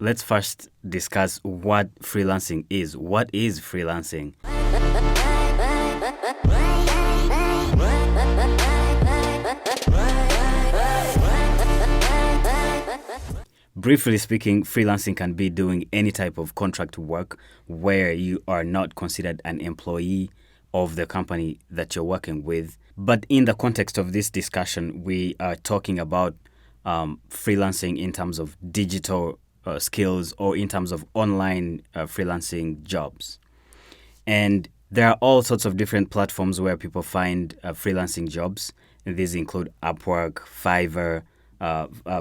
let's first discuss what freelancing is. What is freelancing? Briefly speaking, freelancing can be doing any type of contract work where you are not considered an employee of the company that you're working with. But in the context of this discussion, we are talking about freelancing in terms of digital skills or in terms of online freelancing jobs. And there are all sorts of different platforms where people find freelancing jobs. And these include Upwork, Fiverr,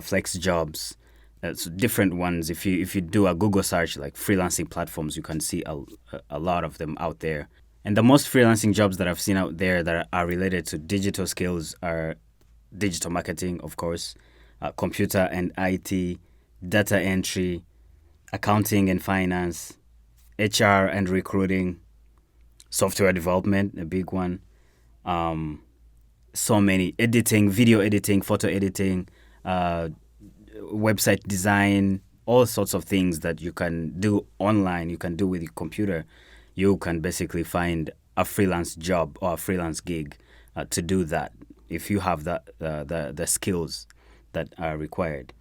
Flex Jobs. So different ones. If you do a Google search like freelancing platforms, you can see a lot of them out there. And the most freelancing jobs that I've seen out there that are related to digital skills are digital marketing, of course, computer and IT, data entry, accounting and finance, HR and recruiting, software development, a big one. So many editing, video editing, photo editing, website design, all sorts of things that you can do online, you can do with your computer. You can basically find a freelance job or a freelance gig to do that if you have the skills that are required.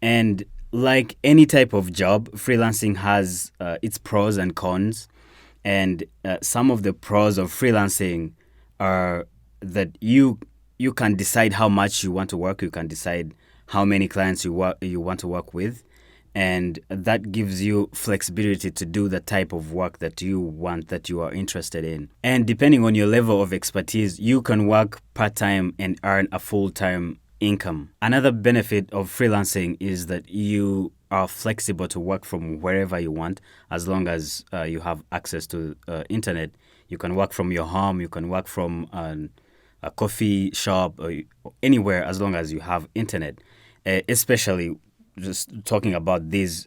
And like any type of job, freelancing has its pros and cons. And some of the pros of freelancing are that you can decide how much you want to work. You can decide how many clients you want to work with, and that gives you flexibility to do the type of work that you want, that you are interested in. And depending on your level of expertise, you can work part-time and earn a full-time income. Another benefit of freelancing is that you are flexible to work from wherever you want, as long as you have access to internet. You can work from your home, you can work from a coffee shop, or anywhere, as long as you have internet. Especially just talking about these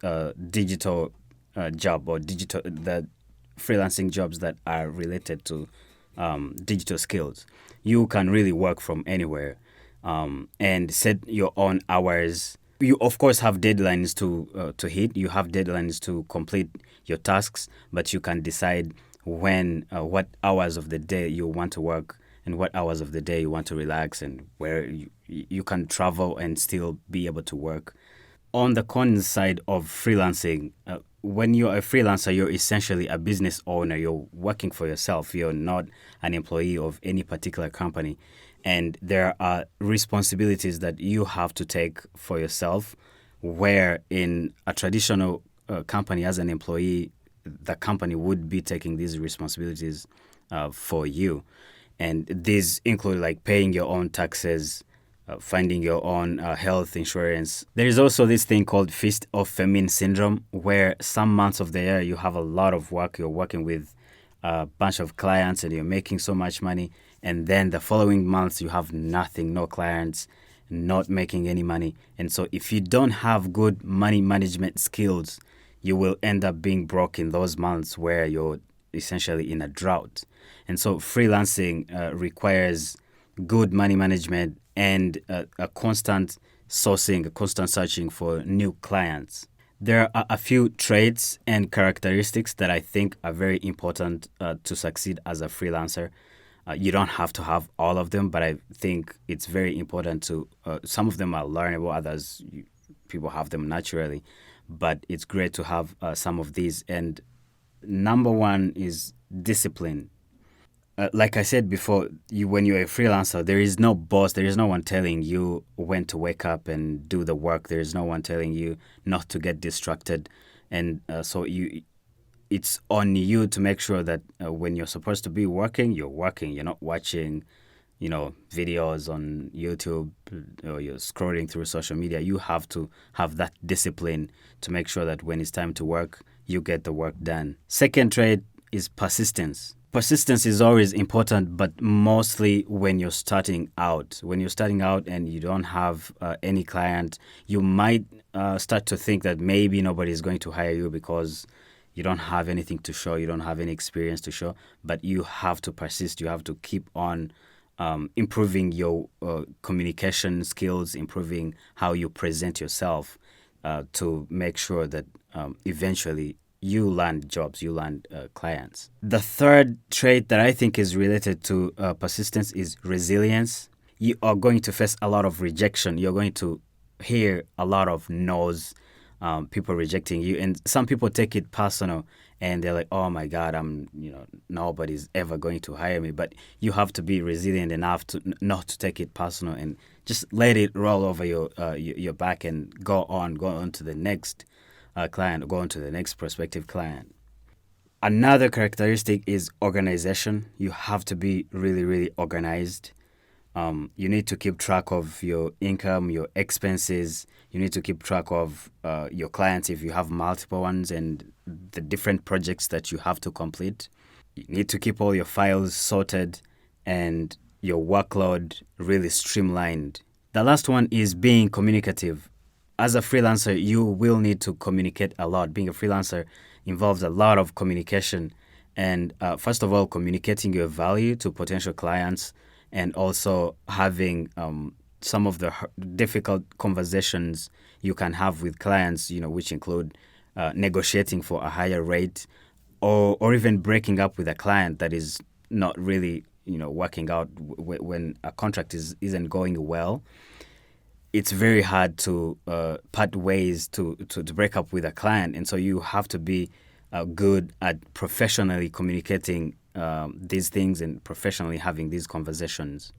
digital job or the freelancing jobs that are related to digital skills. You can really work from anywhere and set your own hours. You of course have deadlines to hit. You have deadlines to complete your tasks, but you can decide when what hours of the day you want to work and what hours of the day you want to relax, and where you can travel and still be able to work. On the cons side of freelancing, when you're a freelancer, you're essentially a business owner. You're working for yourself. You're not an employee of any particular company. And there are responsibilities that you have to take for yourself, where in a traditional company, as an employee, the company would be taking these responsibilities for you. And these include like paying your own taxes, finding your own health insurance. There is also this thing called Feast of Famine syndrome, where some months of the year you have a lot of work. You're working with a bunch of clients and you're making so much money. And then the following months you have nothing, no clients, not making any money. And so if you don't have good money management skills, you will end up being broke in those months where you're essentially in a drought. And so freelancing requires good money management and a constant sourcing, a constant searching for new clients. There are a few traits and characteristics that I think are very important to succeed as a freelancer. You don't have to have all of them, but I think it's very important to, some of them are learnable, others people have them naturally, but it's great to have some of these. And number one is discipline. Like I said before, when you're a freelancer, there is no boss. There is no one telling you when to wake up and do the work. There is no one telling you not to get distracted. And so it's on you to make sure that when you're supposed to be working, you're working. You're not watching, videos on YouTube, or you're scrolling through social media. You have to have that discipline to make sure that when it's time to work, you get the work done. Second trait is persistence. Persistence is always important, but mostly when you're starting out. When you're starting out and you don't have any client, you might start to think that maybe nobody is going to hire you because you don't have anything to show, you don't have any experience to show, but you have to persist. You have to keep on improving your communication skills, improving how you present yourself to make sure that eventually you land jobs, you land clients. The third trait that I think is related to persistence is resilience. You are going to face a lot of rejection. You're going to hear a lot of no's, people rejecting you, and some people take it personal, and they're like, "Oh my God, nobody's ever going to hire me." But you have to be resilient enough to not to take it personal and just let it roll over your back and go on to the next client, go on to the next prospective client. Another characteristic is organization. You have to be really, really organized. You need to keep track of your income, your expenses. You need to keep track of your clients if you have multiple ones and the different projects that you have to complete. You need to keep all your files sorted and your workload really streamlined. The last one is being communicative. As a freelancer, you will need to communicate a lot. Being a freelancer involves a lot of communication. And first of all, communicating your value to potential clients, and also having some of the difficult conversations you can have with clients, which include negotiating for a higher rate, or even breaking up with a client that is not really working out when a contract isn't going well. It's very hard to part ways to break up with a client, and so you have to be good at professionally communicating these things and professionally having these conversations.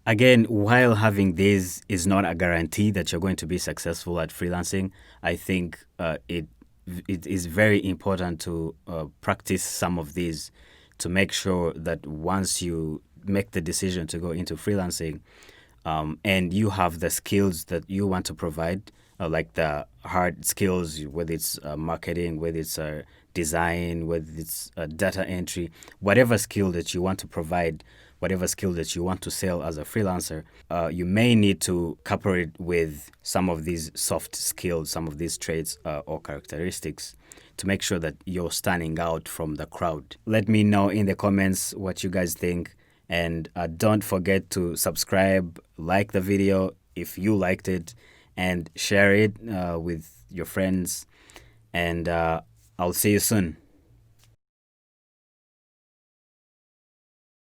Again, while having these is not a guarantee that you're going to be successful at freelancing, I think it is very important to practice some of these to make sure that once you make the decision to go into freelancing, and you have the skills that you want to provide, like the hard skills, whether it's marketing, whether it's design, whether it's data entry, whatever skill that you want to provide, whatever skill that you want to sell as a freelancer, you may need to couple it with some of these soft skills, some of these traits or characteristics to make sure that you're standing out from the crowd. Let me know in the comments what you guys think. And don't forget to subscribe, like the video if you liked it, and share it with your friends. And I'll see you soon.